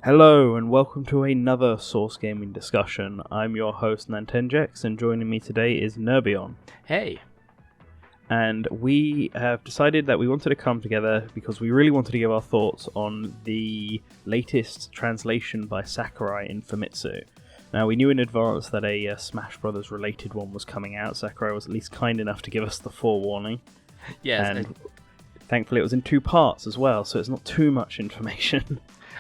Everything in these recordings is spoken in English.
Hello and welcome to another Source Gaming discussion. I'm your host Nantenjex, and joining me today is Nerbion. Hey! And we have decided that we wanted to come together because we really wanted to give our thoughts on the latest translation by Sakurai in Famitsu. Now, we knew in advance that a Smash Brothers related one was coming out. Sakurai was at least kind enough to give us the forewarning. Yes, and thankfully it was in two parts as well, so it's not too much information.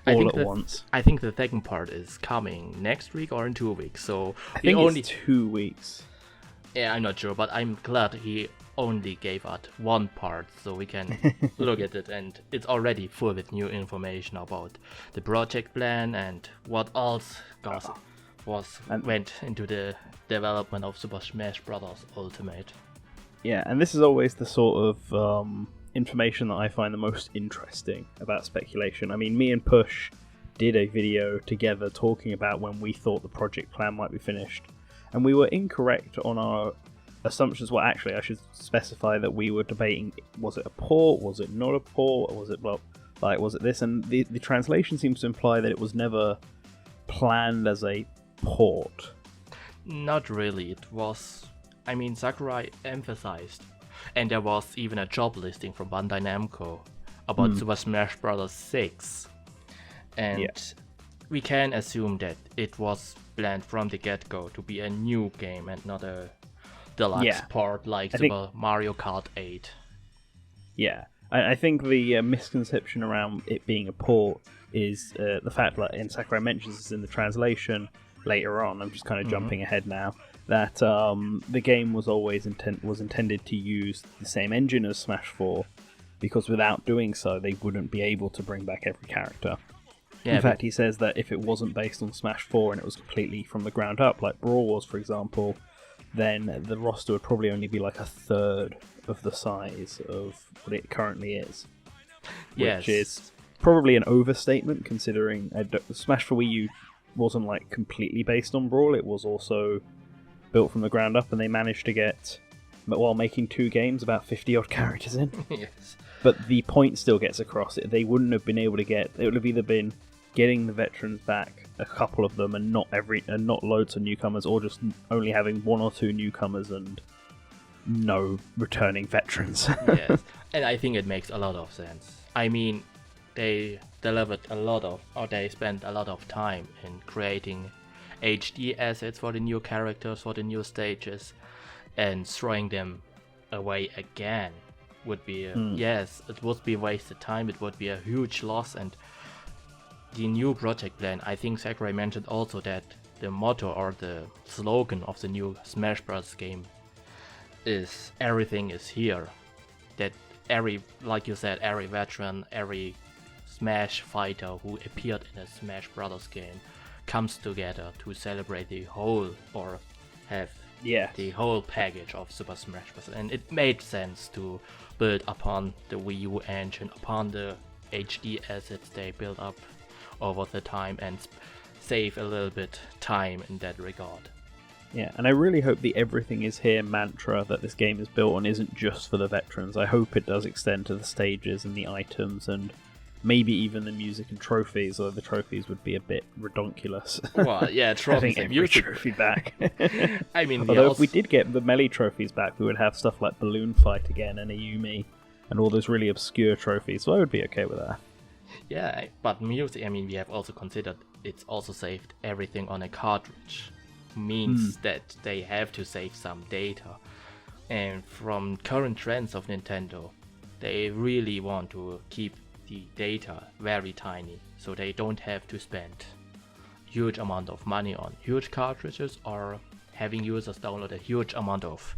All at once. I think the second part is coming next week or in 2 weeks. So I think it's 2 weeks. Yeah, I'm not sure, but I'm glad he only gave us one part so we can look at it, and it's already full with new information about the project plan and what else went into the development of Super Smash Bros. Ultimate. Yeah, and this is always the sort of information that I find the most interesting about speculation. I mean, me and Push did a video together talking about when we thought the project plan might be finished, and we were incorrect on our assumptions. Well, actually, I should specify that we were debating, was it a port, was it not a port, was it, was it this? And the translation seems to imply that it was never planned as a port. Not really. It was, Sakurai emphasized, and there was even a job listing from Bandai Namco about Super Smash Bros. 6. And we can assume that it was planned from the get-go to be a new game and not a deluxe port like Super Mario Kart 8. Yeah, I think the misconception around it being a port is the fact that, and Sakurai mentions this in the translation later on, I'm just kind of jumping ahead now, that the game was always intended to use the same engine as Smash 4, because without doing so, they wouldn't be able to bring back every character. In fact, he says that if it wasn't based on Smash 4 and it was completely from the ground up, like Brawl was, for example, then the roster would probably only be like a third of the size of what it currently is. Which is probably an overstatement, considering Smash for Wii U wasn't like completely based on Brawl. It was also built from the ground up, and they managed to get, while making 2 games, about 50 odd characters in. Yes. But the point still gets across. They wouldn't have been able to it would have either been getting the veterans back, a couple of them, and not loads of newcomers, or just only having 1 or 2 newcomers and no returning veterans. Yes, and I think it makes a lot of sense. I mean, they delivered they spent a lot of time in creating HD assets for the new characters, for the new stages, and throwing them away again would be it would be wasted time. It would be a huge loss. And the new project plan, I think Sakurai mentioned also that the motto or the slogan of the new Smash Bros. Game is everything is here. That like you said, every veteran, every Smash fighter who appeared in a Smash Bros. Game comes together to celebrate the whole, or have the whole package of Super Smash Bros. And it made sense to build upon the Wii U engine, upon the HD assets they built up over the time, and save a little bit time in that regard. Yeah, and I really hope the everything is here mantra that this game is built on isn't just for the veterans. I hope it does extend to the stages and the items, and maybe even the music and trophies, although the trophies would be a bit redonkulous. Well, yeah, trophies and music. Trophy back. Although if we did get the melee trophies back, we would have stuff like Balloon Fight again, and Ayumi, and all those really obscure trophies, so I would be okay with that. Yeah, but music, we have also considered it's also saved everything on a cartridge. Means that they have to save some data. And from current trends of Nintendo, they really want to keep the data very tiny, so they don't have to spend huge amount of money on huge cartridges or having users download a huge amount of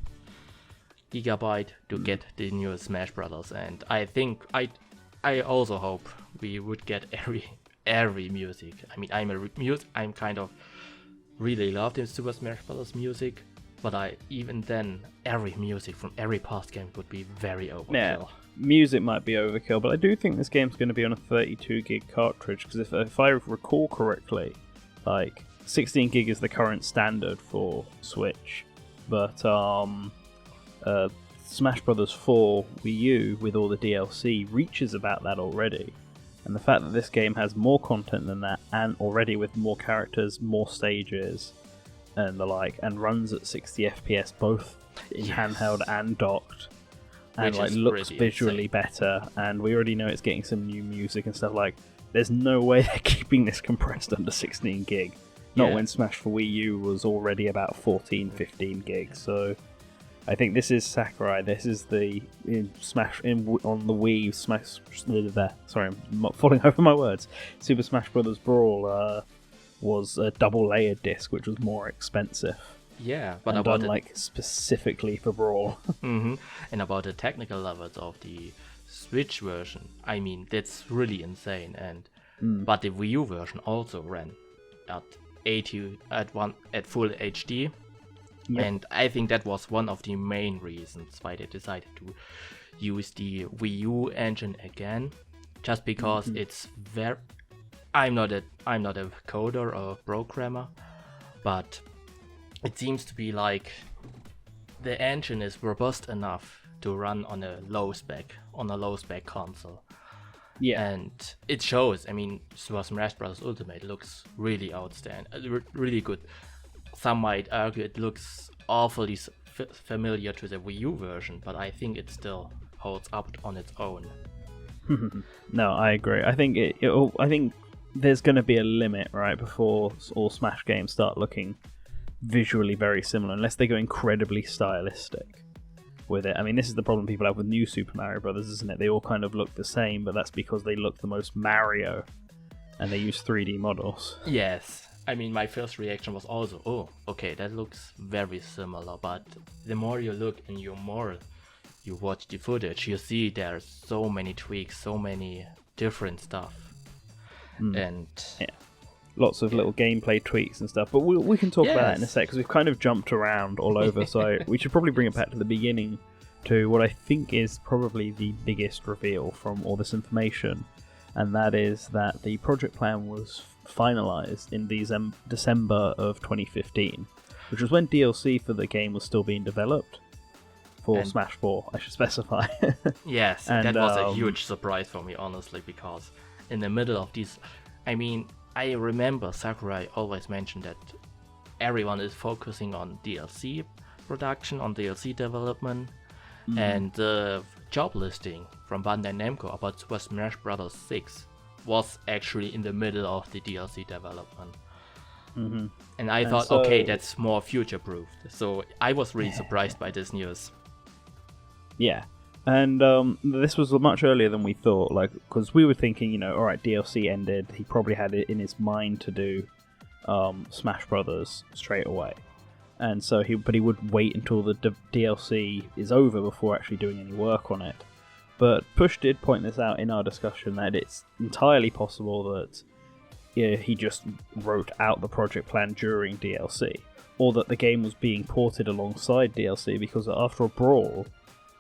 gigabyte to get the new Smash Brothers. And I think I also hope we would get every music. I'm kind of really love the Super Smash Bros. Music, but even then, every music from every past game would be very overkill. Yeah, music might be overkill, but I do think this game's going to be on a 32 gig cartridge, because if I recall correctly, like 16 gig is the current standard for Switch, but Smash Bros. 4 Wii U with all the DLC reaches about that already. And the fact that this game has more content than that, and already with more characters, more stages, and the like, and runs at 60 FPS both in handheld and docked, and like looks visually better, and we already know it's getting some new music and stuff. Like, there's no way they're keeping this compressed under 16 gig. Not when Smash for Wii U was already about 14, 15 gigs. So I think this is Sakurai. This is the Smash on the Wii Smash. Sorry, I'm falling over my words. Super Smash Bros. Brawl was a double layered disc, which was more expensive. Yeah, but and done like specifically for Brawl. And about the technical levels of the Switch version, I mean, that's really insane. And but the Wii U version also ran at full HD. Yep. And I think that was one of the main reasons why they decided to use the Wii U engine again, just because it's very. I'm not a coder or programmer, but it seems to be like the engine is robust enough to run on a low spec console. Yeah, and it shows. I mean, Super Smash Bros. Ultimate looks really outstanding, really good. Some might argue it looks awfully familiar to the Wii U version, but I think it still holds up on its own. No, I agree. I think I think there's going to be a limit, right, before all Smash games start looking visually very similar, unless they go incredibly stylistic with it. I mean, this is the problem people have with new Super Mario Brothers, isn't it? They all kind of look the same, but that's because they look the most Mario, and they use 3D models. Yes. I mean, my first reaction was also, oh, okay, that looks very similar, but the more you look and you watch the footage, you see there's so many tweaks, so many different stuff. And lots of little gameplay tweaks and stuff, but we can talk about that in a sec, because we've kind of jumped around all over, so we should probably bring it back to the beginning, to what I think is probably the biggest reveal from all this information, and that is that the project plan was finalized in December of 2015, which was when DLC for the game was still being developed for Smash 4, I should specify. Yes, and that was a huge surprise for me, honestly, because in the middle of this, I mean, I remember Sakurai always mentioned that everyone is focusing on DLC production, on DLC development, and the job listing from Bandai Namco about Super Smash Bros. 6 was actually in the middle of the DLC development. And I thought, okay, that's more future-proofed. So I was really surprised by this news. Yeah. And this was much earlier than we thought, like, because we were thinking, alright, DLC ended, he probably had it in his mind to do Smash Brothers straight away. And so he would wait until the DLC is over before actually doing any work on it. But Push did point this out in our discussion, that it's entirely possible that he just wrote out the project plan during DLC, or that the game was being ported alongside DLC, because after all, Brawl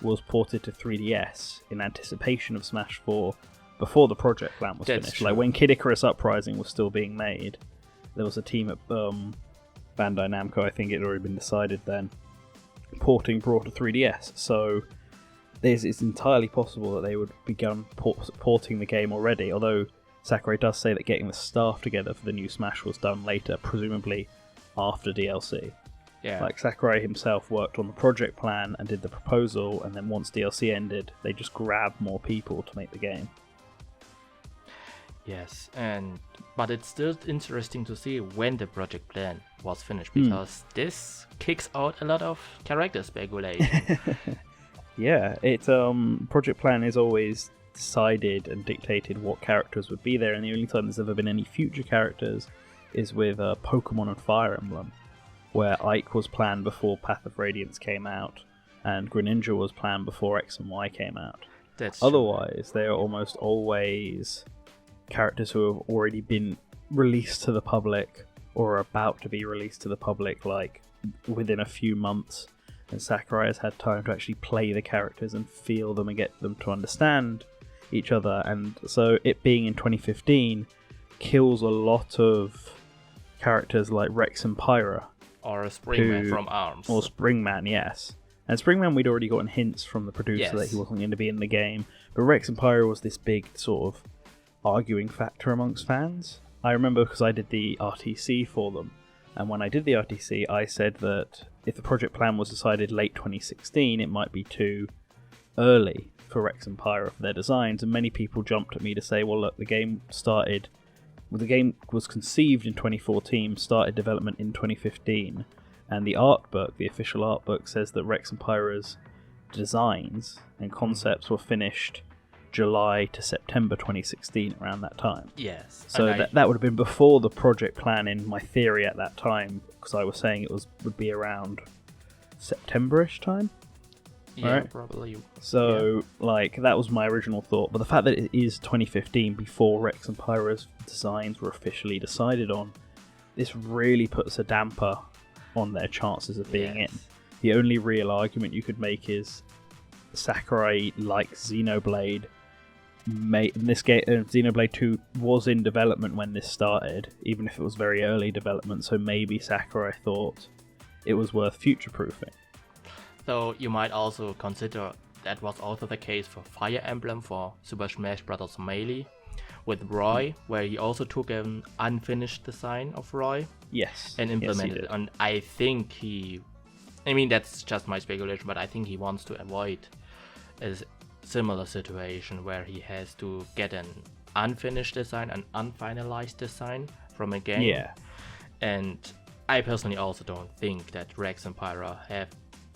was ported to 3DS in anticipation of Smash 4 before the project plan was finished. True. Like when Kid Icarus Uprising was still being made, there was a team at Bandai Namco, I think it had already been decided then, porting Brawl to 3DS. So it's entirely possible that they would begun porting the game already, although Sakurai does say that getting the staff together for the new Smash was done later, presumably after DLC. Yeah. Like Sakurai himself worked on the project plan and did the proposal, and then once DLC ended, they just grabbed more people to make the game. Yes, but it's still interesting to see when the project plan was finished, because this kicks out a lot of character speculation. Yeah, project plan is always decided and dictated what characters would be there, and the only time there's ever been any future characters is with Pokemon and Fire Emblem, where Ike was planned before Path of Radiance came out, and Greninja was planned before X and Y came out. Otherwise, they are almost always characters who have already been released to the public, or are about to be released to the public, like within a few months, and Sakurai has had time to actually play the characters and feel them and get them to understand each other, and so it being in 2015 kills a lot of characters like Rex and Pyra. Or a Springman from ARMS. Or Springman, yes. And Springman we'd already gotten hints from the producer that he wasn't going to be in the game, but Rex and Pyra was this big sort of arguing factor amongst fans. I remember because I did the RTC for them, and when I did the RTC, I said that if the project plan was decided late 2016, it might be too early for Rex and Pyra for their designs, and many people jumped at me to say, well, look, the game was conceived in 2014, started development in 2015, and the art book, the official art book, says that Rex and Pyra's designs and concepts were finished July to September 2016, around that time. Yes. So that would have been before the project plan in my theory at that time, because I was saying it would be around September-ish time. Yeah, right? Probably. So, that was my original thought. But the fact that it is 2015, before Rex and Pyra's designs were officially decided on, this really puts a damper on their chances of being in. The only real argument you could make is Sakurai, like Xenoblade, in this game, Xenoblade 2 was in development when this started, even if it was very early development, so maybe Sakurai thought it was worth future-proofing. So you might also consider that was also the case for Fire Emblem for Super Smash Bros. Melee with Roy, where he also took an unfinished design of Roy. Yes. And implemented it. And I think that's just my speculation, but I think he wants to avoid a similar situation where he has to get an unfinished design, an unfinalized design from a game. Yeah. And I personally also don't think that Rex and Pyra have,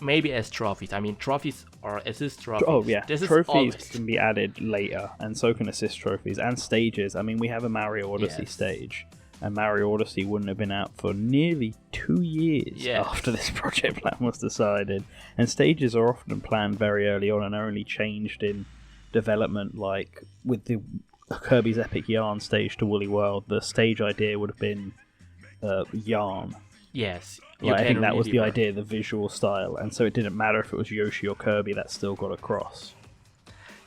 maybe as trophies. Trophies or assist trophies. Oh, yeah. Trophies always can be added later, and so can assist trophies and stages. We have a Mario Odyssey stage, and Mario Odyssey wouldn't have been out for nearly 2 years after this project plan was decided. And stages are often planned very early on and are only changed in development, like with the Kirby's Epic Yarn stage to Woolly World. The stage idea would have been Yarn. Yes. I think that was the idea, the visual style, and so it didn't matter if it was Yoshi or Kirby, that still got across.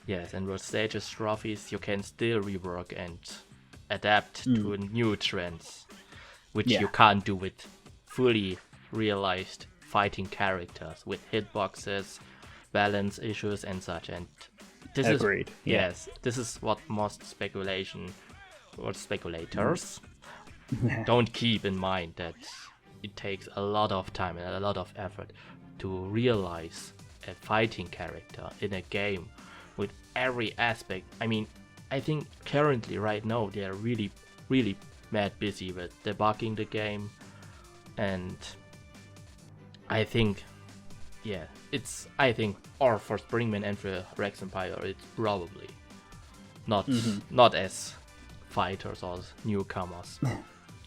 Yes, and with stages, trophies, you can still rework and adapt to new trends, which you can't do with fully realized fighting characters with hitboxes, balance issues, and such. And this Agreed. Yes, this is what most speculators don't keep in mind, that it takes a lot of time and a lot of effort to realize a fighting character in a game with every aspect. I think currently, right now, they are really, really mad busy with debugging the game, and I think, or for Springman and for Rex and Pyra, it's probably not as fighters or newcomers.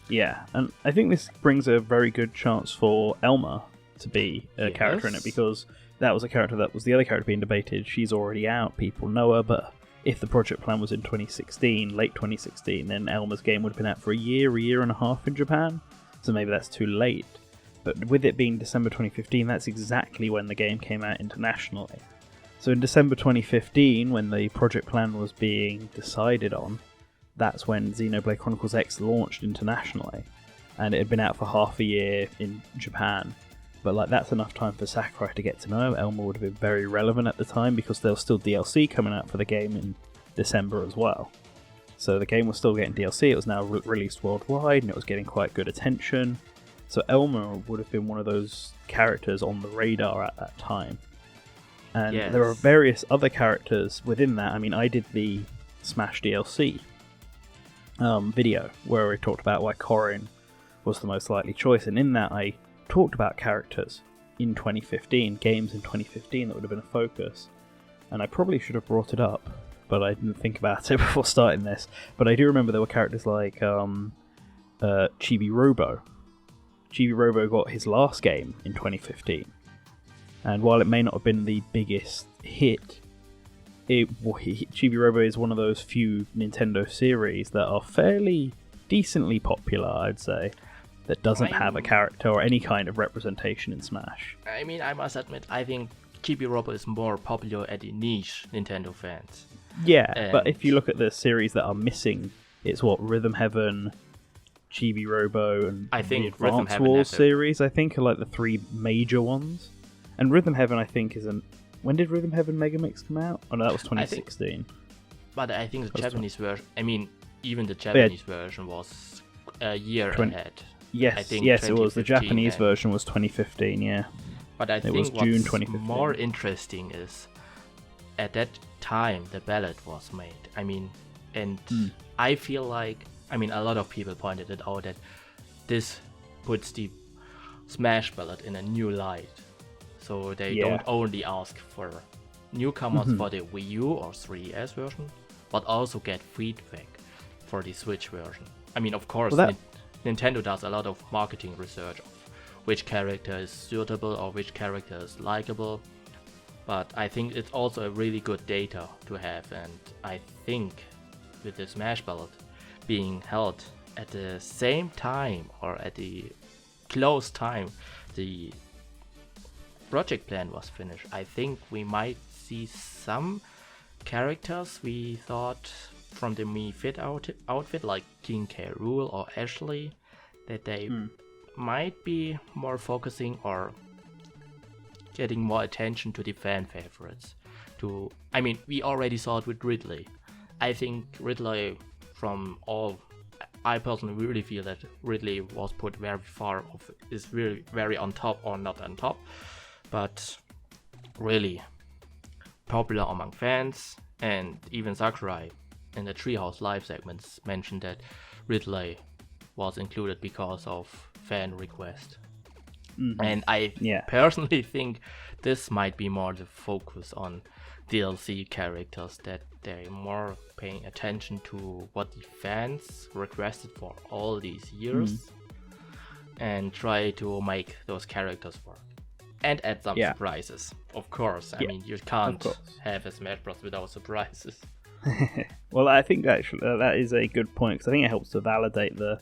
Yeah, and I think this brings a very good chance for Elma to be a character in it, because that was a character that was the other character being debated. She's already out, people know her, but if the project plan was in 2016, late 2016, then Elma's game would have been out for a year and a half in Japan, so maybe that's too late. But with it being December 2015, that's exactly when the game came out internationally. So in December 2015, when the project plan was being decided on, that's when Xenoblade Chronicles X launched internationally, and it had been out for half a year in Japan. But that's enough time for Sakurai to get to know. Elma would have been very relevant at the time, because there was still DLC coming out for the game in December as well. So the game was still getting DLC, it was now released worldwide, and it was getting quite good attention. So Elma would have been one of those characters on the radar at that time. And there are various other characters within that. I did the Smash DLC video where I talked about why Corrin was the most likely choice, and in that I talked about characters in 2015, games in 2015 that would have been a focus, and I probably should have brought it up, but I didn't think about it before starting this. But I do remember there were characters like Chibi Robo. Chibi Robo got his last game in 2015, and while it may not have been the biggest hit, Chibi Robo is one of those few Nintendo series that are fairly decently popular, I'd say, that doesn't have a character or any kind of representation in Smash. I must admit, I think Chibi Robo is more popular at the niche Nintendo fans. Yeah, but if you look at the series that are missing, it's Rhythm Heaven, Chibi Robo, and the Advance Wars series, I think, are like the three major ones. And Rhythm Heaven, I think, when did Rhythm Heaven Megamix come out? Oh no, that was 2016. But I think the Japanese version, even the Japanese version was a year ahead. Yes, I think it was. The 2015, Japanese version was 2015, yeah. But I think was what's June 2015. more interesting is at that time the ballot was made. I feel like, a lot of people pointed it out that this puts the Smash ballot in a new light. So they don't only ask for newcomers for the Wii U or 3DS version, but also get feedback for the Switch version. Of course, Nintendo does a lot of marketing research of which character is suitable or which character is likable, but I think it's also a really good data to have, and I think with the Smash ballot being held at the same time or at the close time the project plan was finished, I think we might see some characters we thought from the Mii Fit outfit, like King K. Rool or Ashley, that they might be more focusing or getting more attention to the fan favorites. We already saw it with Ridley. I think Ridley, I personally really feel that Ridley was put very far off, is really very on top or not on top, but really popular among fans. And even Sakurai in the Treehouse Live segments mentioned that Ridley was included because of fan request. And I personally think this might be more the focus on DLC characters, that they're more paying attention to what the fans requested for all these years and try to make those characters work and add some surprises. Of course, you can't have a Smash Bros without surprises. Well, I think actually that is a good point, because I think it helps to validate the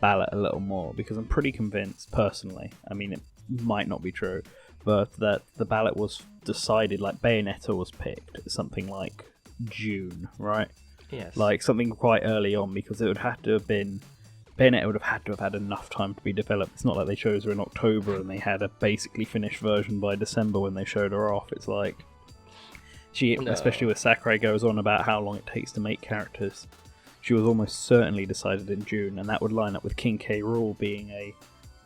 ballot a little more, because I'm pretty convinced personally, it might not be true, but that the ballot was decided, like Bayonetta was picked something like June, right? Yes. Like something quite early on, because it would have to have been, Bayonetta would have had to have had enough time to be developed. It's not like they chose her in October and they had a basically finished version by December when they showed her off. It's like especially with Sakurai, goes on about how long it takes to make characters. She was almost certainly decided in June, and that would line up with King K. Rool being a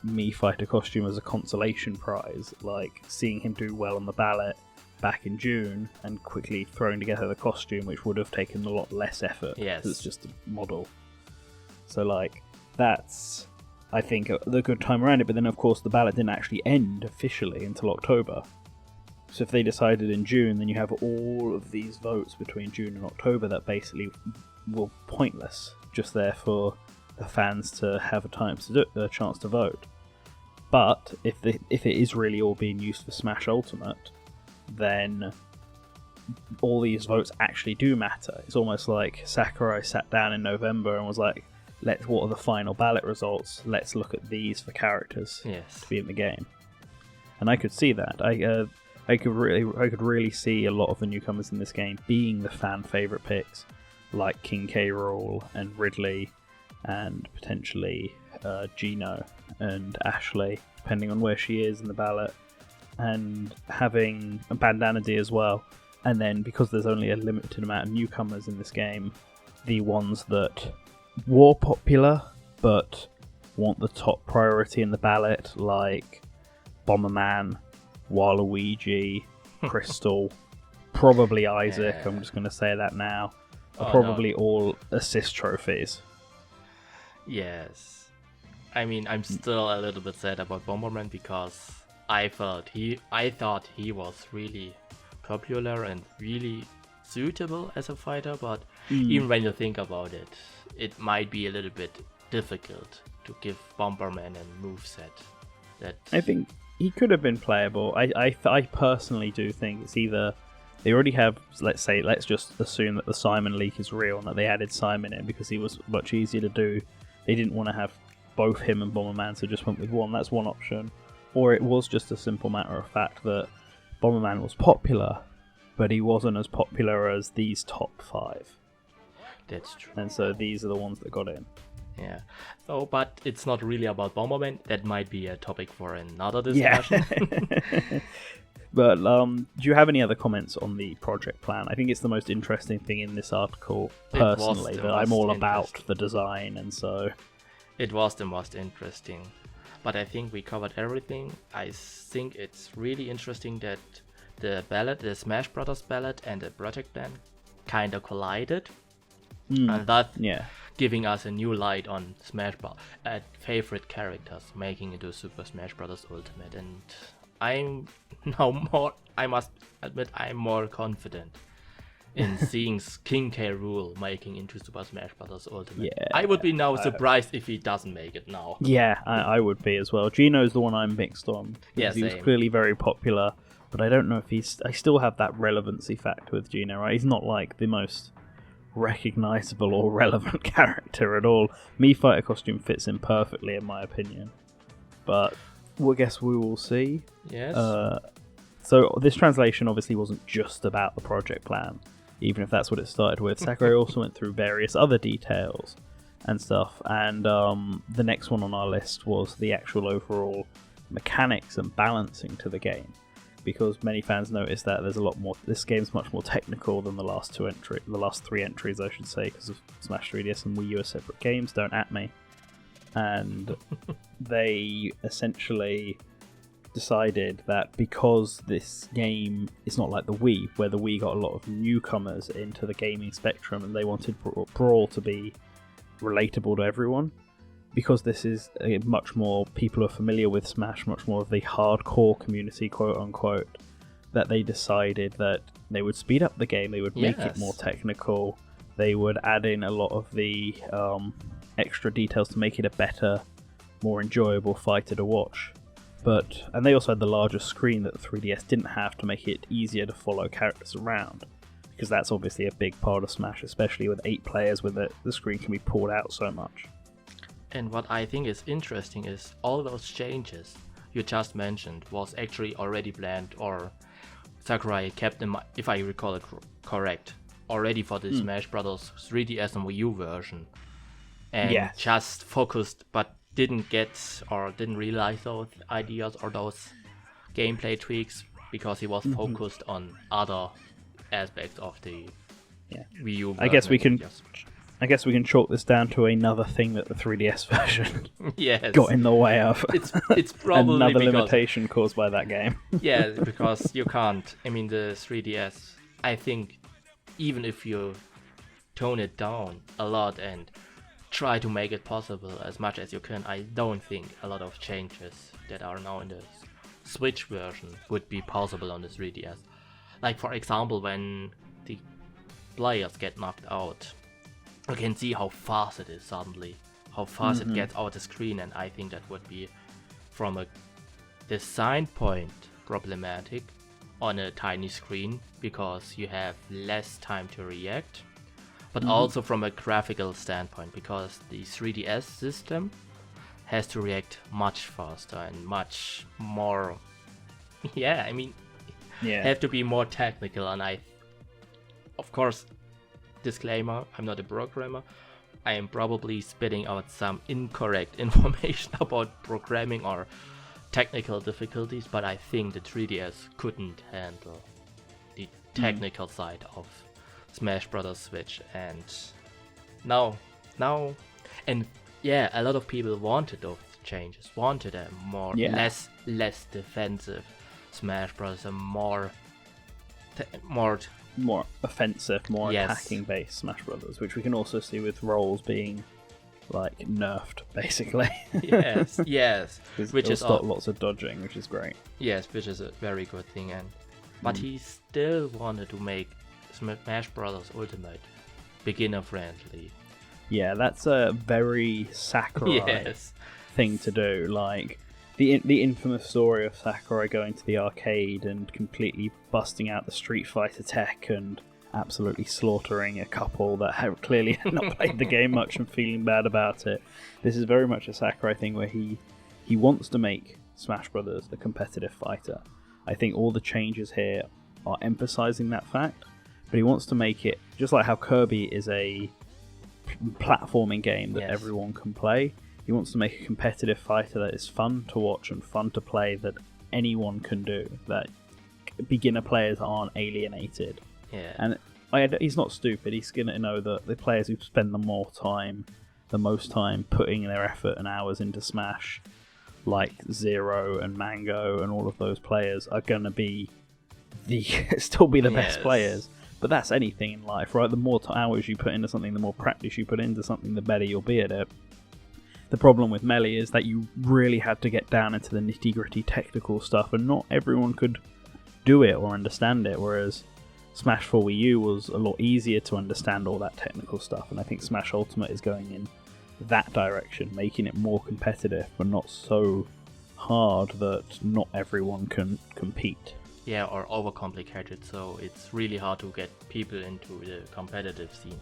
Mii Fighter costume as a consolation prize, like seeing him do well on the ballot back in June and quickly throwing together the costume, which would have taken a lot less effort. Yes. It's just a model. So that's, I think, the good time around it. But then of course the ballot didn't actually end officially until October. So if they decided in June, then you have all of these votes between June and October that basically were pointless, just there for the fans to have a chance to vote. But if it is really all being used for Smash Ultimate, then all these votes actually do matter. It's almost like Sakurai sat down in November and was like, what are the final ballot results? Let's look at these for characters to be in the game. And I could see that. I could really see a lot of the newcomers in this game being the fan favourite picks, like King K. Rool and Ridley, and potentially Gino and Ashley, depending on where she is in the ballot, and having a Bandana D as well. And then, because there's only a limited amount of newcomers in this game, the ones that were popular but want the top priority in the ballot, like Bomberman, Waluigi, Crystal, probably Isaac, I'm just going to say that now, are probably all assist trophies. Yes. I'm still a little bit sad about Bomberman, because I thought he was really popular and really suitable as a fighter, but even when you think about it, it might be a little bit difficult to give Bomberman a moveset. I think he could have been playable. I personally do think it's either they already have, let's just assume that the Simon leak is real and that they added Simon in because he was much easier to do. They didn't want to have both him and Bomberman, so just went with one. That's one option. Or it was just a simple matter of fact that Bomberman was popular, but he wasn't as popular as these top 5. That's true. And so these are the ones that got in. Yeah. So, but it's not really about Bomberman. That might be a topic for another discussion. Yeah. But do you have any other comments on the project plan? I think it's the most interesting thing in this article, personally, but I'm all about the design, and so... It was the most interesting. But I think we covered everything. I think it's really interesting that the Smash Brothers ballot and the project plan kind of collided. And that giving us a new light on Smash Bros. Favorite characters, making it to Super Smash Bros. Ultimate. And I'm now more, I must admit, I'm more confident in seeing King K. Rool making into Super Smash Bros. Ultimate. Yeah, I would be now surprised if he doesn't make it now. Yeah, I would be as well. Gino's the one I'm mixed on. Yeah, he was clearly very popular, but I don't know if I still have that relevancy factor with Gino, right? He's not like the most recognizable or relevant character at all. Mii Fighter costume fits in perfectly, in my opinion. But I guess we will see. Yes. So this translation obviously wasn't just about the project plan, even if that's what it started with. Sakurai also went through various other details and stuff, and the next one on our list was the actual overall mechanics and balancing to the game, because many fans noticed that there's a lot more. This game's much more technical than the last three entries, I should say, because of Smash 3DS and Wii U are separate games. Don't at me. And they essentially decided that because this game is not like the Wii, where the Wii got a lot of newcomers into the gaming spectrum, and they wanted Brawl to be relatable to everyone. Because this is much more people are familiar with Smash, much more of the hardcore community, quote unquote, that they decided that they would speed up the game, they would make it more technical, they would add in a lot of the extra details to make it a better, more enjoyable fighter to watch. And they also had the larger screen that the 3DS didn't have to make it easier to follow characters around, because that's obviously a big part of Smash, especially with 8 players with it, the screen can be pulled out so much. And what I think is interesting is all those changes you just mentioned was actually already planned, or Sakurai kept them, if I recall it correct, already for the Smash Bros. 3DS and Wii U version. And just focused, but didn't realize those ideas or those gameplay tweaks because he was focused on other aspects of the Wii U version. I guess we can chalk this down to another thing that the 3DS version got in the way of. It's probably another limitation caused by that game. Yeah, because you can't. I mean, the 3DS, I think, even if you tone it down a lot and try to make it possible as much as you can, I don't think a lot of changes that are now in the Switch version would be possible on the 3DS. Like, for example, when the players get knocked out, you can see how fast it is suddenly, how fast it gets out the screen, and I think that would be, from a design point, problematic on a tiny screen, because you have less time to react, but also from a graphical standpoint, because the 3DS system has to react much faster and much more, have to be more technical, and of course, disclaimer, I'm not a programmer. I am probably spitting out some incorrect information about programming or technical difficulties, but I think the 3DS couldn't handle the technical side of Smash Bros. Switch, and now, and a lot of people wanted those changes, wanted a less defensive Smash Bros. A more offensive, more attacking based Smash Brothers, which we can also see with roles being like nerfed, basically. yes, which is lots of dodging, which is great. Yes, which is a very good thing, but he still wanted to make Smash Bros. Ultimate beginner friendly. Yeah, that's a very Sakurai thing to do. Like the infamous story of Sakurai going to the arcade and completely busting out the Street Fighter tech and absolutely slaughtering a couple that have clearly not played the game much and feeling bad about it. This is very much a Sakurai thing where he wants to make Smash Brothers a competitive fighter. I think all the changes here are emphasizing that fact, but he wants to make it just like how Kirby is a platforming game that everyone can play. He wants to make a competitive fighter that is fun to watch and fun to play, that anyone can do, that beginner players aren't alienated. Yeah. And he's not stupid. He's going to know that the players who spend the most time putting their effort and hours into Smash, like Zero and Mango and all of those players, are going to be still be the best players. But that's anything in life, right? The more hours you put into something, the more practice you put into something, the better you'll be at it. The problem with Melee is that you really had to get down into the nitty-gritty technical stuff, and not everyone could do it or understand it, whereas Smash for Wii U was a lot easier to understand all that technical stuff, and I think Smash Ultimate is going in that direction, making it more competitive, but not so hard that not everyone can compete. Yeah, or overcomplicated, so it's really hard to get people into the competitive scene.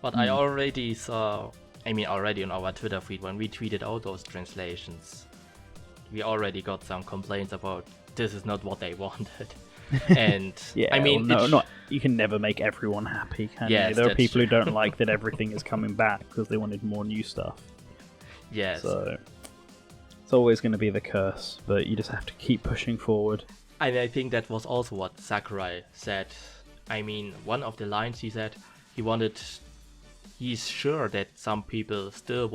But I already saw, already on our Twitter feed, when we tweeted out those translations, we already got some complaints about this is not what they wanted. And yeah, you can never make everyone happy, can you? There are people who don't like that everything is coming back because they wanted more new stuff. Yes. So it's always going to be the curse, but you just have to keep pushing forward. And I think that was also what Sakurai said. One of the lines he said, he's sure that some people still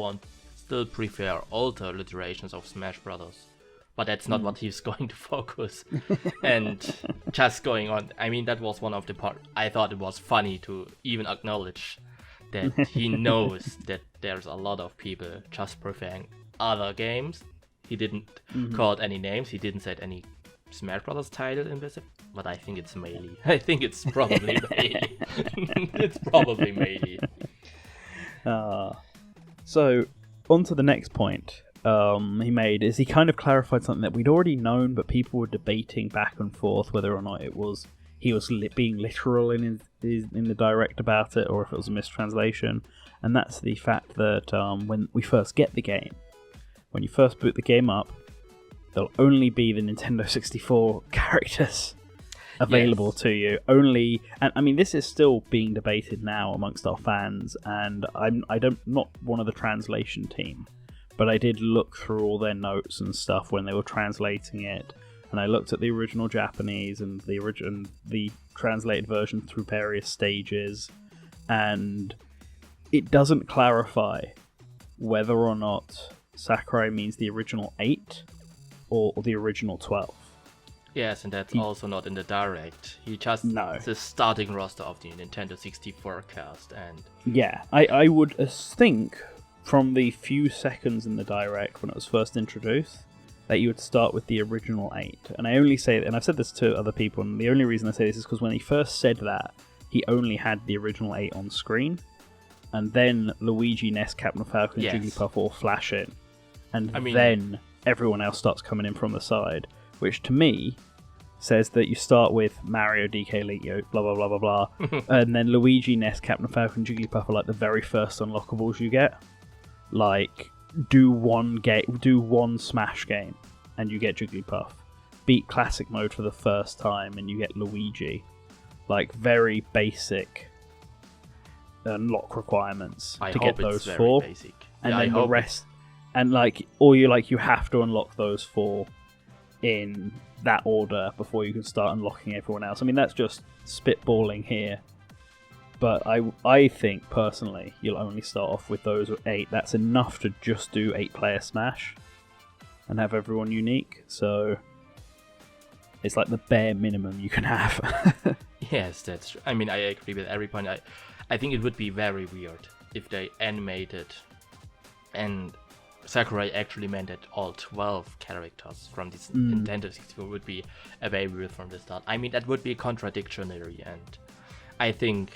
prefer older iterations of Smash Brothers. But that's not what he's going to focus. And just going on, that was one of the part. I thought it was funny to even acknowledge that he knows that there's a lot of people just preferring other games. He didn't call any names, he didn't say any Smash Brothers title in this, but I think it's Melee. I think it's probably Melee. It's probably Melee. So, on to the next point he made, is he kind of clarified something that we'd already known, but people were debating back and forth whether or not he was being literal in the direct about it, or if it was a mistranslation. And that's the fact that when we first get the game, when you first boot the game up, there'll only be the Nintendo 64 characters available to you. Only, and this is still being debated now amongst our fans, and I'm not one of the translation team, but I did look through all their notes and stuff when they were translating it, and I looked at the original Japanese and the translated version through various stages, and it doesn't clarify whether or not Sakurai means the original 8 or the original 12. Yes, and that's also not in the direct. He just the starting roster of the Nintendo 64 cast, and yeah, I would think from the few seconds in the direct when it was first introduced that you would start with the original 8. And I only say, and I've said this to other people, and the only reason I say this is because when he first said that, he only had the original 8 on screen, and then Luigi, Ness, Captain Falcon, and Jigglypuff all flash in, and then everyone else starts coming in from the side, which to me says that you start with Mario, DK, Link, blah blah blah blah blah, and then Luigi, Ness, Captain Falcon, Jigglypuff are like the very first unlockables you get. Like, do one Smash game, and you get Jigglypuff. Beat Classic Mode for the first time, and you get Luigi. Like, very basic unlock requirements to get those 4. Basic. And then the rest. And you have to unlock those 4 in that order before you can start unlocking everyone else. That's just spitballing here. But I think, personally, you'll only start off with those 8. That's enough to just do 8-player Smash and have everyone unique. So it's like the bare minimum you can have. Yes, that's true. I agree with every point. I think it would be very weird if they animated and Sakurai actually meant that all 12 characters from this Nintendo 64 would be available from the start. That would be contradictory, and I think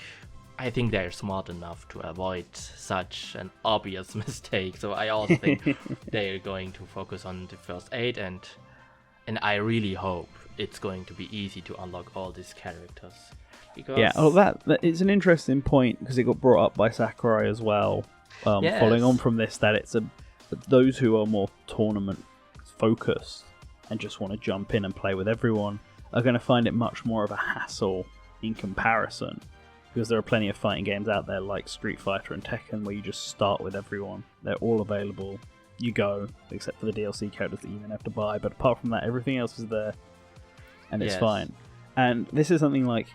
they're smart enough to avoid such an obvious mistake. So I also think they're going to focus on the first 8, and I really hope it's going to be easy to unlock all these characters. Because that is an interesting point, because it got brought up by Sakurai as well. Following on from this, that it's those who are more tournament focused and just want to jump in and play with everyone are going to find it much more of a hassle in comparison, because there are plenty of fighting games out there like Street Fighter and Tekken where you just start with everyone. They're all available. You go, except for the DLC characters that you even have to buy, but apart from that, everything else is there. and it's Yes. fine. And this is something like,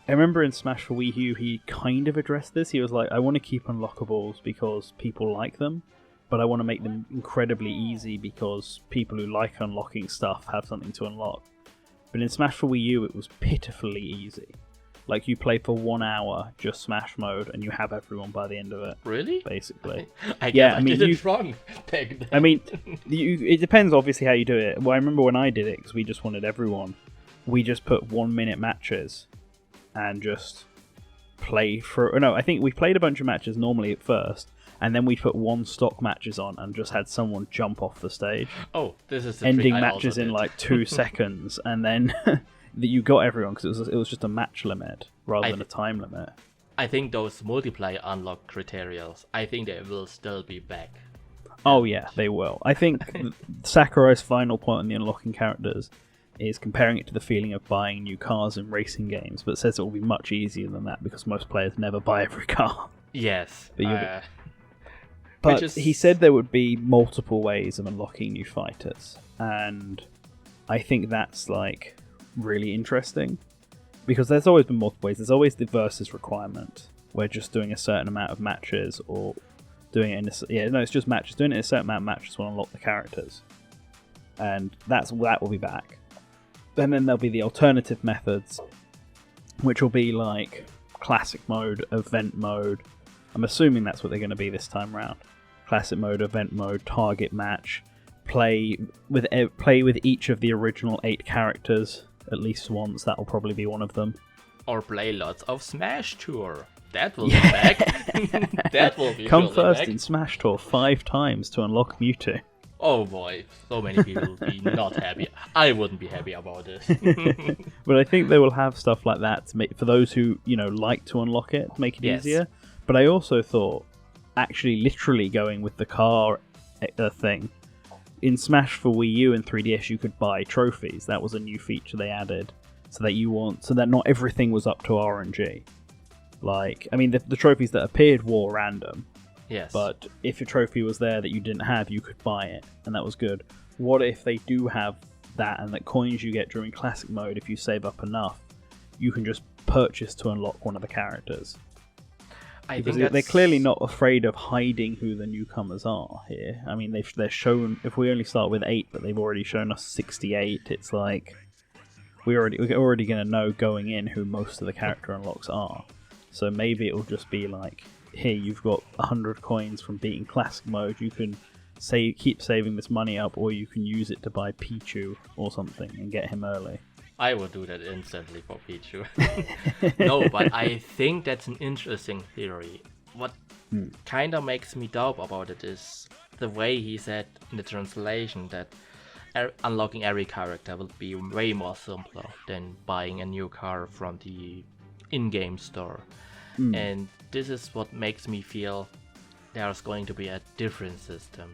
I remember in Smash for Wii U, he kind of addressed this. He was like, I want to keep unlockables because people like them, but I want to make them incredibly easy because people who like unlocking stuff have something to unlock. But in Smash for Wii U, it was pitifully easy. Like, you play for 1 hour, just Smash mode, and you have everyone by the end of it. Really? Basically. I did it wrong back then. I mean, it depends obviously how you do it. Well, I remember when I did it, because we just wanted everyone, we just put 1 minute matches and just play for... No, I think we played a bunch of matches normally at first, and then we put 1 stock matches on and just had someone jump off the stage. Oh, this is the ending trick I matches also in did. like 2 seconds, and then that you got everyone because it was just a match limit rather than a time limit. I think those multiplayer unlock criteria, I think they will still be back. Oh yeah, they will. I think Sakurai's final point on the unlocking characters is comparing it to the feeling of buying new cars in racing games, but says it will be much easier than that because most players never buy every car. Yes. But he said there would be multiple ways of unlocking new fighters, and I think that's like really interesting because there's always been multiple ways. There's always the versus requirement where just doing a certain amount of matches or doing it in it's just matches. Doing it in a certain amount of matches will unlock the characters, and that will be back. And then there'll be the alternative methods, which will be like classic mode, event mode. I'm assuming that's what they're going to be this time round. Classic mode, event mode, target match. Play with each of the original 8 characters at least once. That'll probably be one of them. Or play lots of Smash Tour. That will be back. That will be Come really first back. in Smash Tour 5 times to unlock Mewtwo. Oh boy, so many people will be not happy. I wouldn't be happy about this. But I think they will have stuff like that to make for those who like to unlock it, to make it easier. But I also thought, actually, literally going with the car thing in Smash for Wii U and 3DS, you could buy trophies. That was a new feature they added, so that not everything was up to RNG. Like, I mean, the trophies that appeared were random. Yes. But if a trophy was there that you didn't have, you could buy it, and that was good. What if they do have that, and that coins you get during classic mode, if you save up enough, you can just purchase to unlock one of the characters? Because they're clearly not afraid of hiding who the newcomers are here. I mean, they're shown, if we only start with 8, but they've already shown us 68, it's like, we're already going to know going in who most of the character unlocks are. So maybe it'll just be like, here, you've got 100 coins from beating classic mode, you can keep saving this money up, or you can use it to buy Pichu or something and get him early. I would do that instantly for Pichu. No, but I think that's an interesting theory. What kind of makes me doubt about it is the way he said in the translation that unlocking every character will be way more simpler than buying a new car from the in-game store. And this is what makes me feel there's going to be a different system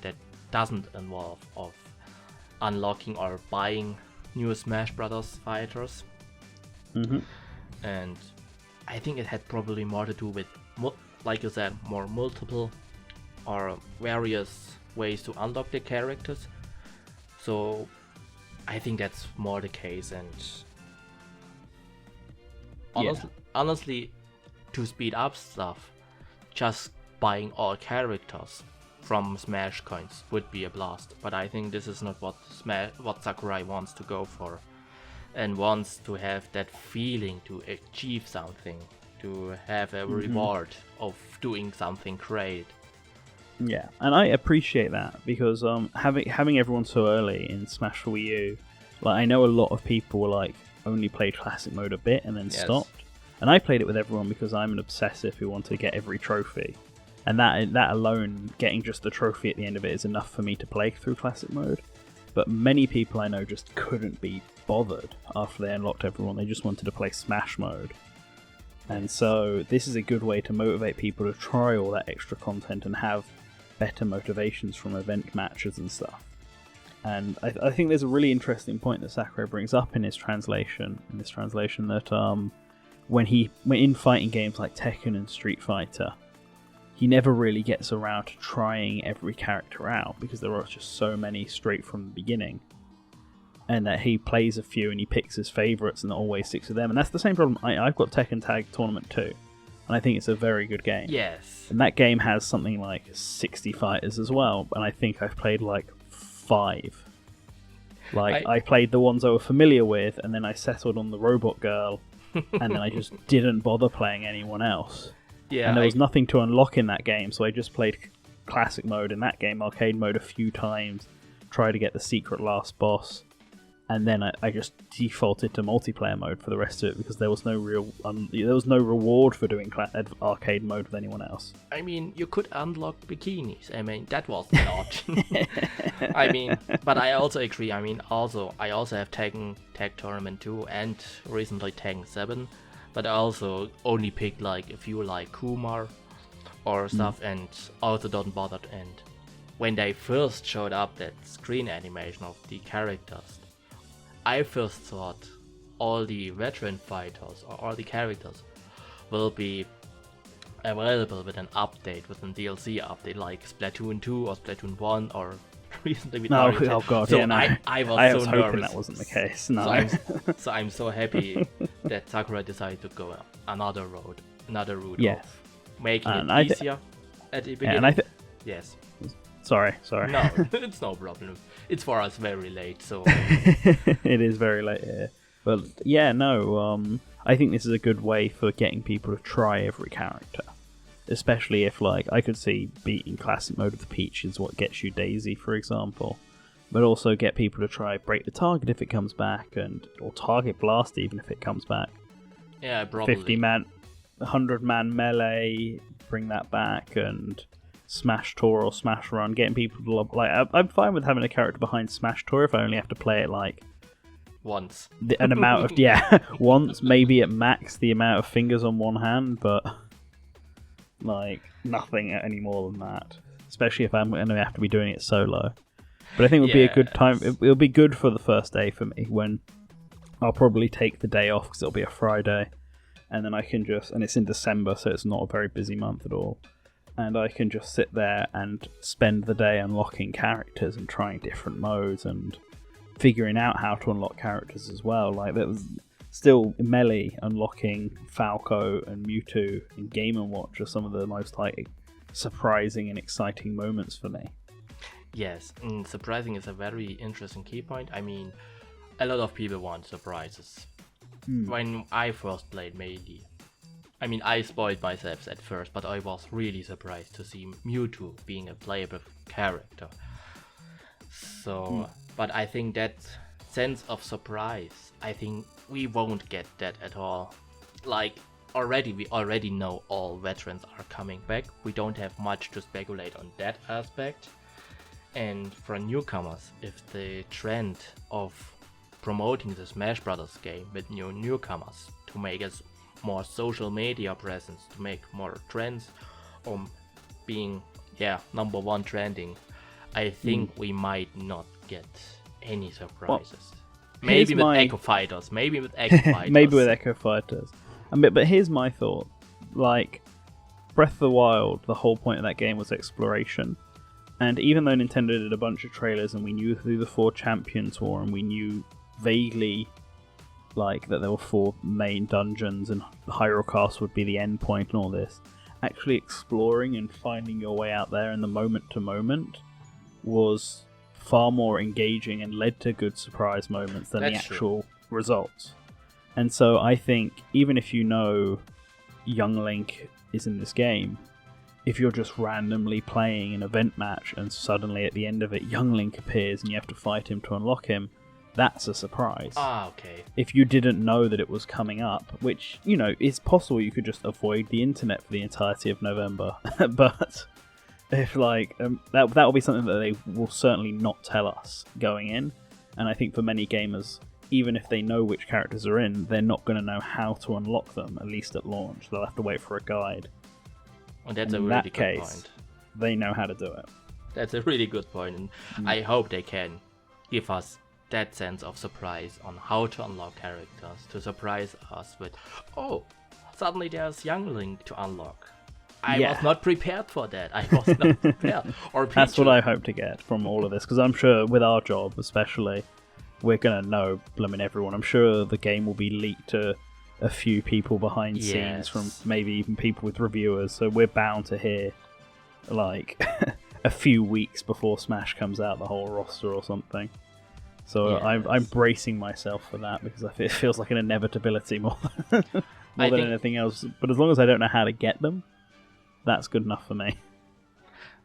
that doesn't involve of unlocking or buying new Smash Brothers fighters. And I think it had probably more to do with, like you said, more multiple or various ways to unlock the characters. So I think that's more the case, and honestly, to speed up stuff, just buying all characters from Smash coins would be a blast. But I think this is not what Sakurai wants to go for, and wants to have that feeling to achieve something, to have a reward of doing something great. Yeah, and I appreciate that because having everyone so early in Smash for Wii U, like I know a lot of people like only played classic mode a bit and then stopped. And I played it with everyone because I'm an obsessive who wanted to get every trophy. And that alone, getting just the trophy at the end of it, is enough for me to play through classic mode. But many people I know just couldn't be bothered after they unlocked everyone. They just wanted to play Smash mode. And so this is a good way to motivate people to try all that extra content and have better motivations from event matches and stuff. And I think there's a really interesting point that Sakurai brings up in this translation that when in fighting games like Tekken and Street Fighter, he never really gets around to trying every character out because there are just so many straight from the beginning. and that he plays a few and he picks his favourites and always sticks with them. And that's the same problem. I've got Tekken Tag Tournament 2, and I think it's a very good game. Yes. And that game has something like 60 fighters as well, and I think I've played like 5. Like, I played the ones I was familiar with, and then I settled on the robot girl, and then I just didn't bother playing anyone else. Yeah. And there was nothing to unlock in that game, so I just played classic mode in that game, arcade mode a few times, tried to get the secret last boss, and then I just defaulted to multiplayer mode for the rest of it because there was no reward for doing arcade mode with anyone else. I mean, you could unlock bikinis. I mean, that was an option. I mean, but I also agree. I mean, I also have Tekken Tag Tournament 2 and recently Tekken 7, but I also only picked like a few like Kumar or stuff, and also don't bother. And when they first showed up that screen animation of the characters, I first thought all the veteran fighters or all the characters will be available with an update, with an DLC update like Splatoon 2 or Splatoon 1 or recently with Mario 10. Oh god, so yeah, no. I was so hoping nervous. that wasn't the case. No. So I'm so happy that Sakurai decided to go another route Yes. of making And it easier at the beginning. Yeah, and yes. Sorry. No, it's no problem. It's for us very late, so It is very late here. But yeah, no, I think this is a good way for getting people to try every character. Especially if, like, I could see beating classic mode with Peach is what gets you Daisy, for example. But also get people to try Break the Target if it comes back, or Target Blast even if it comes back. yeah, probably. 50-man, 100-man melee, bring that back, and Smash Tour or Smash Run, getting people to like. I'm fine with having a character behind Smash Tour if I only have to play it like once. An amount of once, maybe at max the amount of fingers on one hand, but like nothing any more than that. Especially if I'm going to have to be doing it solo. But I think it would be a good time. It'll be good for the first day for me when I'll probably take the day off because it'll be a Friday, and then I can and it's in December, so it's not a very busy month at all. And I can just sit there and spend the day unlocking characters and trying different modes and figuring out how to unlock characters as well. Like, there was still Melee unlocking Falco and Mewtwo in Game & Watch are some of the most like surprising and exciting moments for me. Yes, surprising is a very interesting key point. I mean, a lot of people want surprises. When I first played Melee, I mean, I spoiled myself at first, but I was really surprised to see Mewtwo being a playable character. So, but I think that sense of surprise, I think we won't get that at all. Like, we already know all veterans are coming back. We don't have much to speculate on that aspect. And for newcomers, if the trend of promoting the Smash Brothers game with newcomers to make us more social media presence, to make more trends, or being number one trending, I think we might not get any surprises. Maybe with Echo Fighters. Maybe with Echo Fighters. But here's my thought. Like, Breath of the Wild, the whole point of that game was exploration. And even though Nintendo did a bunch of trailers and we knew who the 4 champions were, and we knew vaguely like that there were 4 main dungeons and Hyrule Castle would be the end point and all this, actually exploring and finding your way out there in the moment to moment was far more engaging and led to good surprise moments than the actual results. And so I think even if you know Young Link is in this game, if you're just randomly playing an event match and suddenly at the end of it Young Link appears and you have to fight him to unlock him, that's a surprise. Okay. If you didn't know that it was coming up, which, you know, it's possible you could just avoid the internet for the entirety of November. But if that will be something that they will certainly not tell us going in. And I think for many gamers, even if they know which characters are in, they're not going to know how to unlock them, at least at launch. They'll have to wait for a guide. And that's and a really good point. They know how to do it. That's a really good point, and I hope they can give us that sense of surprise on how to unlock characters, to surprise us with, oh, suddenly there's Young Link to unlock. I was not prepared for that. I was not prepared. Or that's what I hope to get from all of this, because I'm sure with our job especially, we're gonna know blooming everyone. I'm sure the game will be leaked to a few people behind scenes, from maybe even people with reviewers. So we're bound to hear like a few weeks before Smash comes out the whole roster or something. So I'm bracing myself for that, because it feels like an inevitability more than anything else. But as long as I don't know how to get them, that's good enough for me.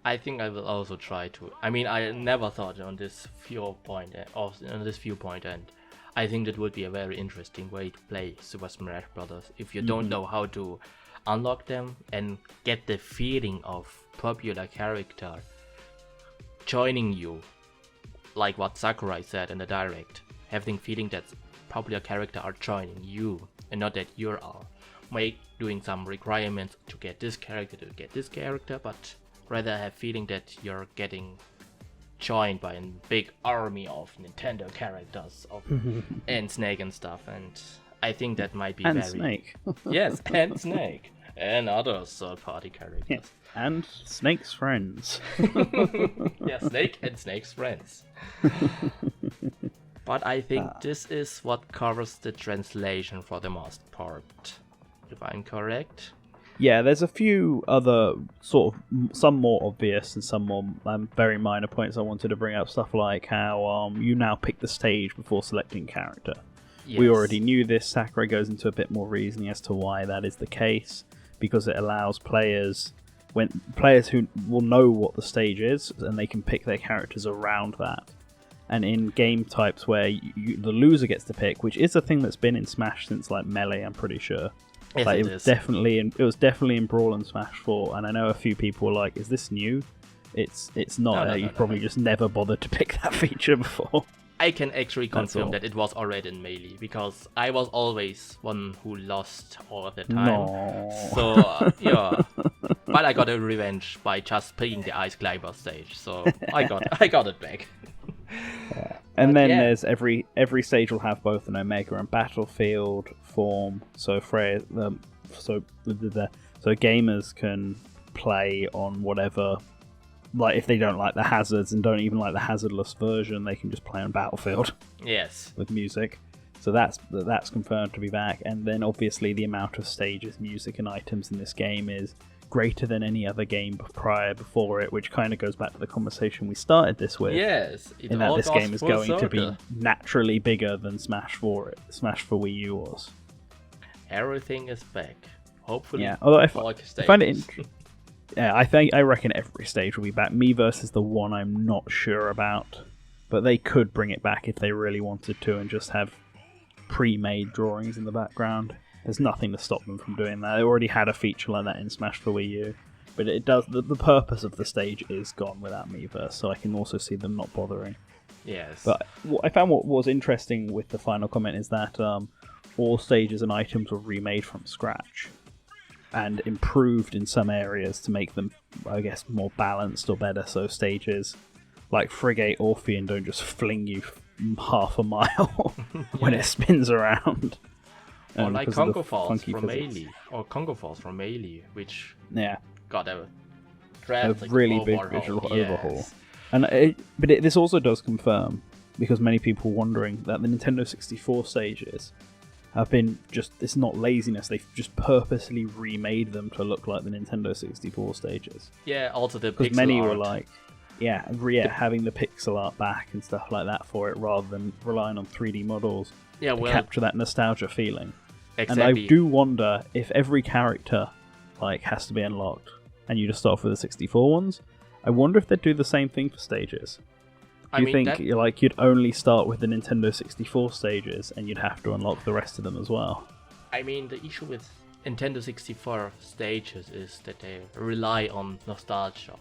I think I will also try to. I mean, I never thought on this viewpoint, and I think that would be a very interesting way to play Super Smash Bros. If you don't know how to unlock them and get the feeling of popular character joining you, like what Sakurai said in the direct, having feeling that popular character are joining you and not that you are doing some requirements to get this character, but rather have feeling that you're getting joined by a big army of Nintendo characters and Snake and stuff, and I think that might be Snake. Yes, and Snake and other third-party characters. Yes. And Snake's friends. Yeah, Snake and Snake's friends. But I think this is what covers the translation for the most part, if I'm correct. Yeah, there's a few other some more obvious and some more very minor points I wanted to bring up. Stuff like how you now pick the stage before selecting character. Yes. We already knew this. Sakurai goes into a bit more reasoning as to why that is the case, because it allows players who will know what the stage is, and they can pick their characters around that. And in game types where the loser gets to pick, which is a thing that's been in Smash since like Melee, I'm pretty sure. Yes, like, it was definitely in Brawl and Smash 4, and I know a few people were like, "Is this new?" It's not. No, you've probably just never bothered to pick that feature before. I can actually confirm that it was already in Melee, because I was always one who lost all of the time. No. So yeah, but I got a revenge by just picking the Ice Climber stage, so I got it back. Yeah. And then there's every stage will have both an Omega and Battlefield form, so gamers can play on whatever. Like, if they don't like the hazards and don't even like the hazardless version, they can just play on Battlefield. Yes. With music. So that's confirmed to be back. And then obviously the amount of stages, music, and items in this game is greater than any other game before it, which kind of goes back to the conversation we started this with. Yes. In that this game is going to be naturally bigger than Smash 4 Wii U was. Everything is back. Hopefully. Yeah. Although I find it interesting. Yeah, I reckon every stage will be back. Miiverse is the one I'm not sure about, but they could bring it back if they really wanted to and just have pre-made drawings in the background. There's nothing to stop them from doing that. They already had a feature like that in Smash for Wii U, but it does. The purpose of the stage is gone without Miiverse, so I can also see them not bothering. Yes. But I found what was interesting with the final comment is that all stages and items were remade from scratch and improved in some areas to make them, I guess, more balanced or better. So stages like Frigate Orphean don't just fling you half a mile when it spins around. Or like Congo Falls from Melee, which got a really big visual overhaul. And this also does confirm, because many people were wondering, that the Nintendo 64 stages have been it's not laziness, they've just purposely remade them to look like the Nintendo 64 stages. Yeah, also the pixel art. Because many were like, having the pixel art back and stuff like that for it, rather than relying on 3D models to capture that nostalgia feeling. Exactly. And I do wonder if every character has to be unlocked, and you just start off with the 64 ones. I wonder if they'd do the same thing for stages. Do you think you'd only start with the Nintendo 64 stages and you'd have to unlock the rest of them as well? I mean, the issue with Nintendo 64 stages is that they rely on nostalgia.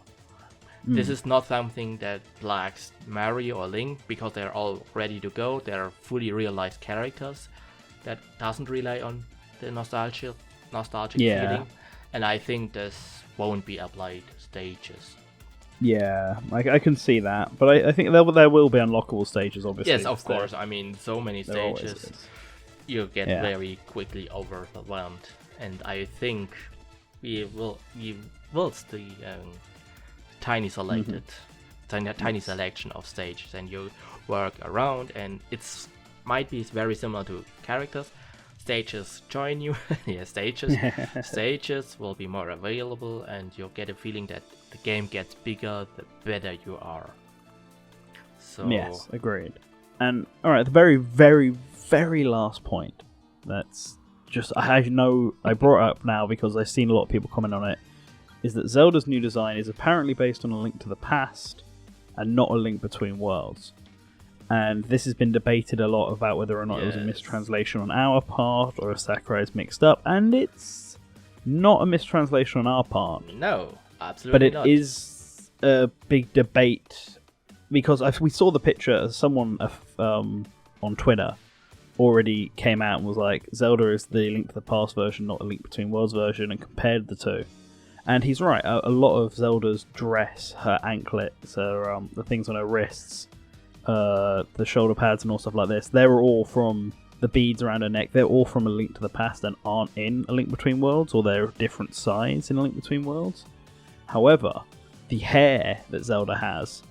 This is not something that lacks Mario or Link, because they're all ready to go. They're fully realized characters that doesn't rely on the nostalgic feeling. And I think this won't be applied to stages. Yeah, I can see that, but I think there will be unlockable stages, obviously. Yes, of course. I mean, so many stages, you get very quickly overwhelmed, and I think we will see tiny selection of stages, and you work around, and it's might be very similar to characters. Stages join you. Yeah, stages will be more available, and you'll get a feeling that the game gets bigger the better you are. So yes, agreed. And alright, the very, very, very last point that's just I brought it up now because I've seen a lot of people comment on it, is that Zelda's new design is apparently based on A Link to the Past and not A Link Between Worlds. And this has been debated a lot about whether or not it was a mistranslation on our part or if Sakurai's mixed up, and it's not a mistranslation on our part. No, absolutely not. But it is a big debate because we saw the picture. Someone on Twitter already came out and was like, Zelda is the Link to the Past version, not a Link Between Worlds version, and compared the two. And he's right. A lot of Zelda's dress, her anklets, her the things on her wrists, the shoulder pads and all stuff like this, they were all from the beads around her neck. They're all from A Link to the Past and aren't in A Link Between Worlds, or they're different size in A Link Between Worlds. However, the hair that Zelda has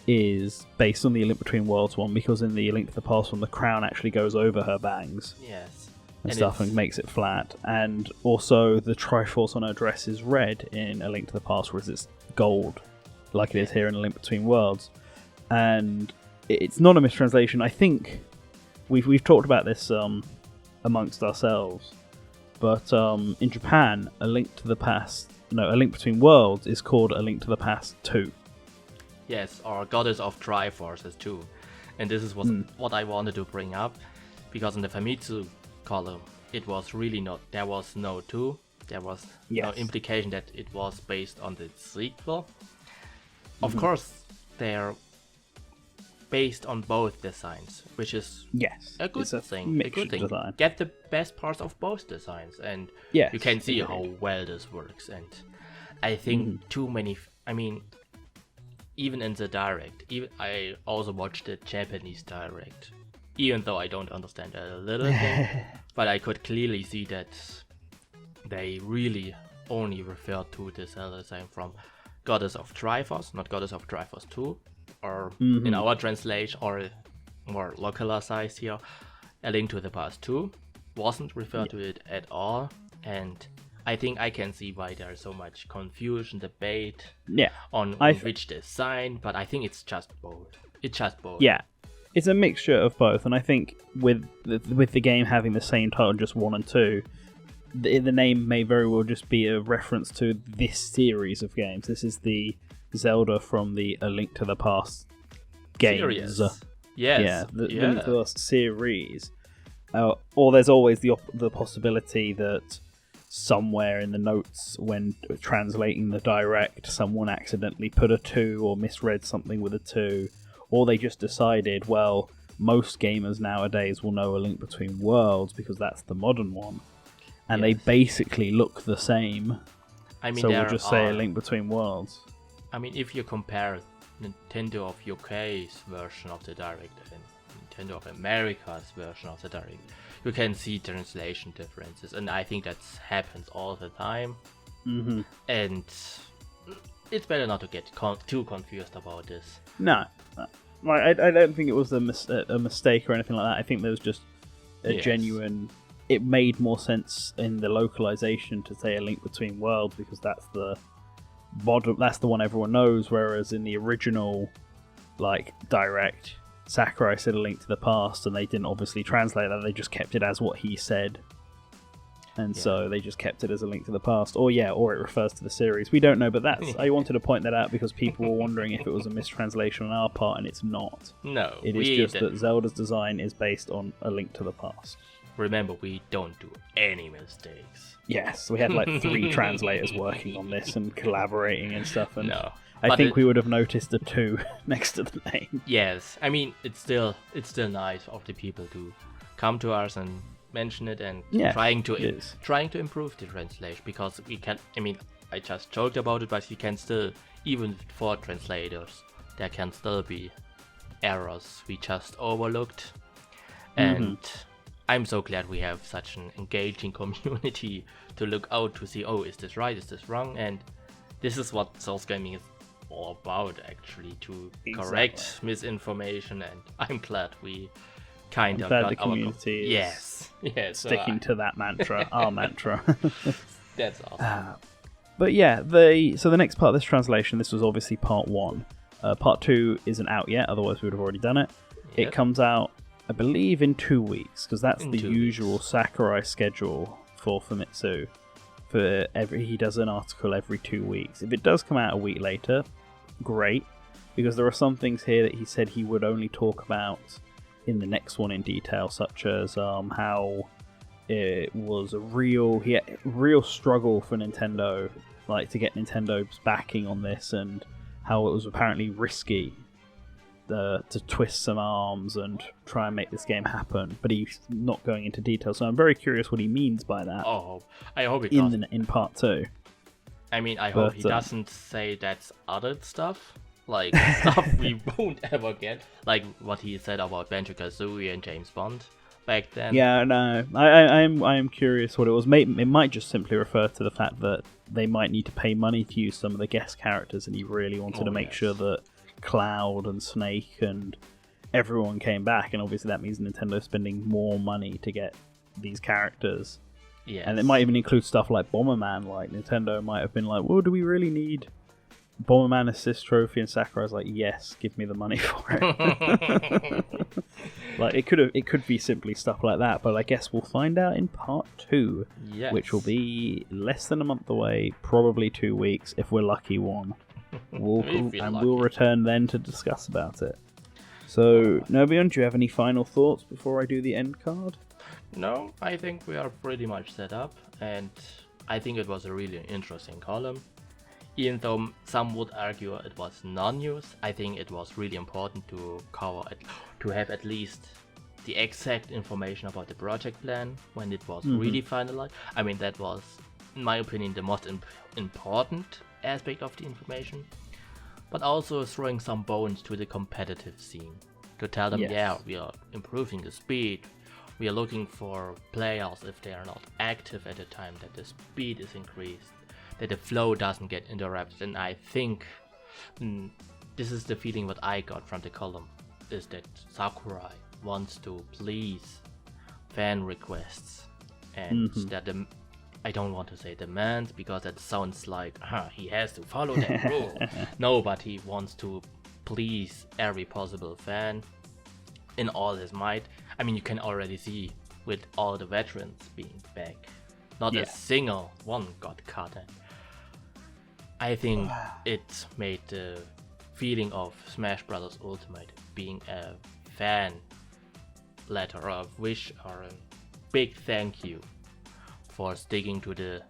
is based on the A Link Between Worlds one, because in the A Link to the Past one, the crown actually goes over her bangs. Yes. And stuff and makes it flat. And also the Triforce on her dress is red in A Link to the Past, whereas it's gold, like it is here in A Link Between Worlds. And it's not a mistranslation. I think we've talked about this amongst ourselves, but in Japan, A Link Between Worlds is called A Link to the Past 2. Yes, or Goddess of Triforces 2. And this is what I wanted to bring up, because in the Famitsu column, it was really not. There was no 2. There was no implication that it was based on the sequel. Of course, they're based on both designs, which is a good thing. A good thing. Design. Get the best parts of both designs, and you can see how well this works. And I think too many. I mean, even in the direct, I also watched the Japanese direct, even though I don't understand a little bit, but I could clearly see that they really only refer to the Zelda design from Goddess of Triforce, not Goddess of Triforce 2, or in our translation, or more localized here, A Link to the Past 2 wasn't referred to it at all, and I think I can see why there's so much confusion, debate on which design, but I think it's just both. It's just both. Yeah, it's a mixture of both, and I think with the game having the same title, just 1 and 2, the name may very well just be a reference to this series of games. This is the Zelda from the A Link to the Past games. Series. Yes. The Link to the Past series. Or there's always the possibility that somewhere in the notes when translating the direct, someone accidentally put a 2 or misread something with a 2, or they just decided, well, most gamers nowadays will know A Link Between Worlds because that's the modern one, and they basically look the same. I mean, so we'll just say A Link Between Worlds. I mean, if you compare Nintendo of UK's version of the direct and Nintendo of America's version of the direct, you can see translation differences, and I think that happens all the time. And it's better not to get too confused about this. No. I don't think it was a mistake or anything like that. I think there was just a genuine. It made more sense in the localization to say A Link Between Worlds because that's the one everyone knows. Whereas in the original, direct, Sakurai said A Link to the Past, and they didn't obviously translate that. They just kept it as what he said, and so they just kept it as A Link to the Past, or it refers to the series. We don't know, but I wanted to point that out because people were wondering if it was a mistranslation on our part, and it's not. No, it is just that Zelda's design is based on A Link to the Past. Remember, we don't do any mistakes. Yes, we had 3 translators working on this and collaborating and stuff, and I think we would have noticed a 2 next to the name. Yes, I mean, it's still nice of the people to come to us and mention it and trying to improve the translation, because we can. I mean, I just joked about it, but you can still, even for translators, there can still be errors we just overlooked, and I'm so glad we have such an engaging community to look out to see, is this right, is this wrong, and this is what Souls Gaming is all about, actually, to correct misinformation, and I'm glad we kind of got the community yes, sticking to that mantra, our mantra. That's awesome. But yeah, so the next part of this translation, this was obviously part 1. Part 2 isn't out yet, otherwise we would have already done it. It comes out, I believe, in 2 weeks, because that's the usual Sakurai schedule for Famitsu. He does an article every 2 weeks. If it does come out a week later, great, because there are some things here that he said he would only talk about in the next one in detail, such as how it was a real struggle for Nintendo, like to get Nintendo's backing on this, and how it was apparently risky to twist some arms and try and make this game happen. But he's not going into detail, so I'm very curious what he means by that. Oh, I hope it doesn't. In part 2. I mean, I hope he doesn't say that's other stuff, like stuff we won't ever get, like what he said about Banjo-Kazooie and James Bond back then. Yeah, no, I am curious what it was. It might just simply refer to the fact that they might need to pay money to use some of the guest characters, and he really wanted to make sure that Cloud and Snake and everyone came back, and obviously that means Nintendo spending more money to get these characters. Yes. And it might even include stuff like Bomberman. Like Nintendo might have been like, well, do we really need Bomberman Assist Trophy? And Sakurai's like, yes, give me the money for it. Like it could be simply stuff like that, but I guess we'll find out in part 2, which will be less than a month away, probably 2 weeks if we're lucky. We'll return then to discuss about it. So, Nobion, do you have any final thoughts before I do the end card? No, I think we are pretty much set up, and I think it was a really interesting column. Even though some would argue it was non-news, I think it was really important to to have at least the exact information about the project plan when it was really finalized. I mean, that was, in my opinion, the most important aspect of the information. But also throwing some bones to the competitive scene to tell them, yeah, we are improving the speed. We are looking for players, if they are not active at the time, that the speed is increased, that the flow doesn't get interrupted. And I think this is the feeling what I got from the column, is that Sakurai wants to please fan requests, and that I don't want to say demands, because that sounds like he has to follow that rule. No, but he wants to please every possible fan in all his might. I mean, you can already see with all the veterans being back, not a single one got cut. And I think it made the feeling of Smash Bros. Ultimate being a fan letter of wish, or a big thank you for sticking to the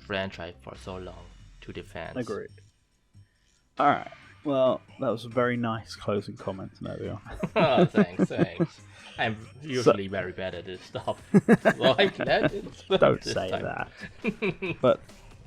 franchise for so long to the fans. Agreed. Alright, well, that was a very nice closing comment. There we are. Oh, thanks. I'm usually very bad at this stuff. Like that. Don't say that. But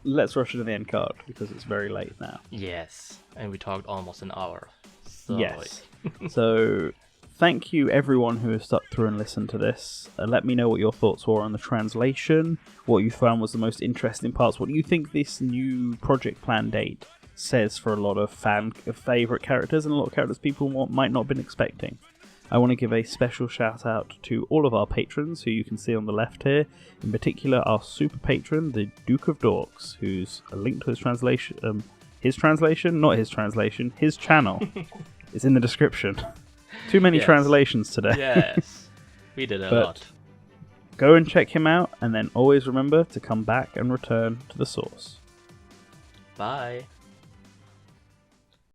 let's rush into the end card, because it's very late now. Yes, and we talked almost an hour. So... Yes. So, thank you everyone who has stuck through and listened to this. Let me know what your thoughts were on the translation, what you found was the most interesting parts, what you think this new project plan date says for a lot of favourite characters, and a lot of characters people might not have been expecting. I want to give a special shout out to all of our patrons, who you can see on the left here. In particular, our super patron, the Duke of Dorks, who's a link to his translation. His channel is in the description. Too many translations today. Yes, we did a lot. Go and check him out, and then always remember to come back and return to the source. Bye.